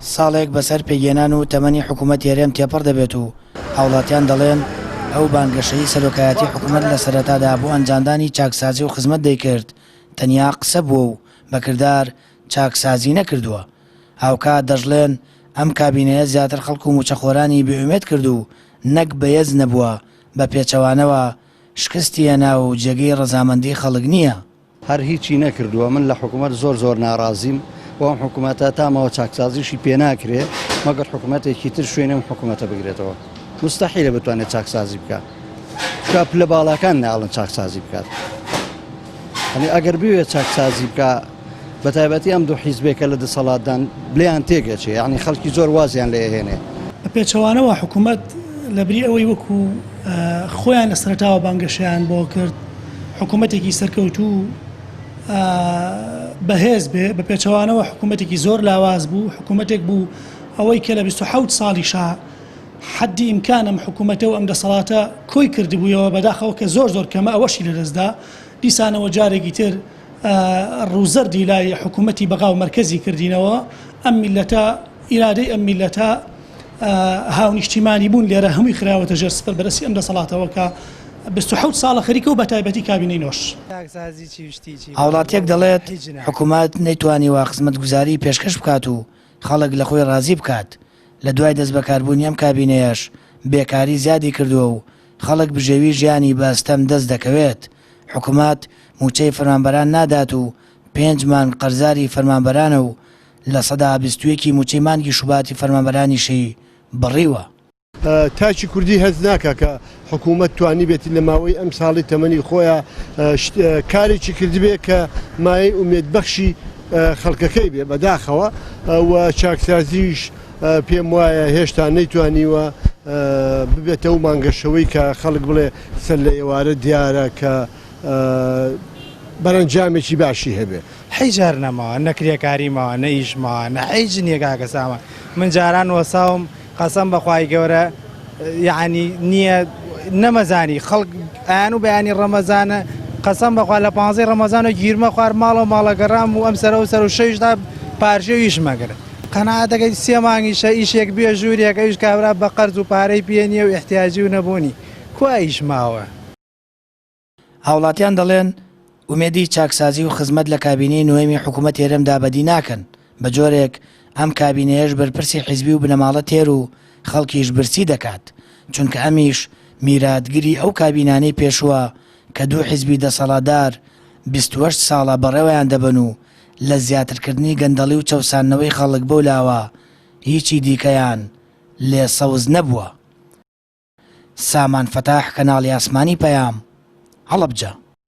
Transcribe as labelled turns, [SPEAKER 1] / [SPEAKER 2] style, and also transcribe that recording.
[SPEAKER 1] ساڵێک بەسەر پێگەێنان و تەمەنی حکوومەت هێرێم تێپەڕ دەبێت و هاوڵاتیان دەڵێن ئەو بانگەشەی سەرۆکایەتی حکوومەت لە سەرەتادا بۆ ئەنجامدانی چاکسازی و خزمەت دەیکرد تەنیا قسە بووە و بەکردار چاکسازی نەکردووە. هاوکات دەژڵێن ئەم کابینەیە زیاتر خەڵک و موچەخۆرانی بێئومێد کرد و نەک بەهێز نەبووە بە پێچەوانەوە شکستی هێنا و جێگەی ڕەزامەندی خەڵک نییە.
[SPEAKER 2] هەر هیچی نەکردووە. من لە حکوومەت زۆر ناڕازیم بۆ ئەم حکوومەتە تامەوە چاکسازیشی پێ ناکرێ مەگەر حکوومەتێکی تر شوێنە حکوومەتە بگرێتەوە. مستەحیلە بتوانێت چاکسازی بکات. چکە پلە باڵەکان ناڵن چاکسازی بکات. ئەگەر بوێت چاکسازی بکات بە تایبەتی ئەم دوو حیزبێکە لە دەسەڵاتدان بلیان تێگەچێ، یعنی خەڵکی زۆر وازیان لێ هێنێ.
[SPEAKER 3] بە پێچەوانەوە حکوومەت لەبری ئەوەی وەکو خۆیان لە سەرەتاوە بانگەشەیان بۆ کرد حکوومەتێکی سەرکەوتوو بەهێز بێ، بە پێچەوانەوە حکوومەتێکی زۆر لاواز بوو، حکوومەتێک بوو ئەوەی کە لە 27 ساڵیشا حەدی ئیمکانم حکوومەتە و ئەم دەسەڵاتە کۆی کردبوویەوە بەداخەوە کە زۆر کەمە ئەوەشی لەدەستدا. دیسانەوە جارێکی تر ڕووزەردی لای حکوومەتی بەغا و مەرکەزی کردینەوە. ئەم میلەتە ئیرادەی ئەم میلەتە هاونیشتیمانی بوون لێرە هەمووی خراوەتە ژێر سپەر بەرەسی ئەم دەسەڵاتەوە کە 27 ساڵە خەریکە و بە تایبەتی کابینەی نۆش.
[SPEAKER 1] هاوڵاتیەک دەڵێت حکوومەت نەیتوانیوە خزمەتگوزاری پێشکەش بکات و خەڵک لە خۆی ڕازی بکات. لە دوای دەست بەکاربوونی ئەم کابینەیەش بێکاری زیادی کردووە و خەڵک بژێوی ژیانی بەستەم دەست دەکەوێت. حکوومەت موچەی فەرمانبەران نادات و 5 مان قەرزاری فەرمانبەرانە و لە سەدا 21 موچەی مانگی شوباتی فەرمانبەرانیشی بڕیوە.
[SPEAKER 4] تاچی کوردی هەز ناکە کە حکوومەت توانی بێتی لە ماوەی ئەم ساڵی تەمەنی خۆیان کارێکی کردبێ کە مایەی ئومێدبەخشی خەڵکەکەی بێ بەداخەوە و چاکسازیش پێم وایە هێشتا نەیتوانیوە ببێتە و مانگەشەوەی کە خەڵک بڵێ سەر لە ئێوارە دیارە کە بەرەنجامێکی باشی هەبێ.
[SPEAKER 5] حیجار نەماوە، نەکرێکاریمەوە، نەئیشمەوە، نەحیج نییە کاکەسامە. من جاران وەساوم قەسەم بەخوای گەورە یعنی نییە نەمەزانی خەڵک ئایان و بەیانی ڕەمەزانە قەسەم بەخوا لە 15 ڕەمەزانە گیرمە خوار ماڵە ماڵەگەڕام و ئەم سەر و سەر و شەیشدا پارچە و ئیشمەگرن. قەناعەتەکەی 3 مانگیشە ئیشێک بێ ژوورێک ئەویش کابرا بە قەرز و پارەی پێ نییە و احتیاجی و نەبوونی کوا ئیشماوە.
[SPEAKER 1] هاوڵاتیان دەڵێن ئومێدی چاکسازی و خزمەت لە کابینەی نوێمی حکوومەت هێرەمدا بەدی ناکەن. بە جۆرێک ئەم کابینەیەش بەرپرسی حیزبی و بنەماڵە تێر و خەڵکیش برسی دەکات، چونکە ئەمیش میراتگیری ئەو کابینانەی پێشووە کە دوو حیزبی دەسەڵاتدار 28 ساڵە بەڕێوەیان دەبن و لە زیاترکردنی گەندەڵی و چەوسانەوەی خەڵک بەو لاوە هیچی دیکەیان لێ سەوز نەبووە. سامان فەتاح، کەناڵی ئاسمانی پەیام، هەڵەبجە.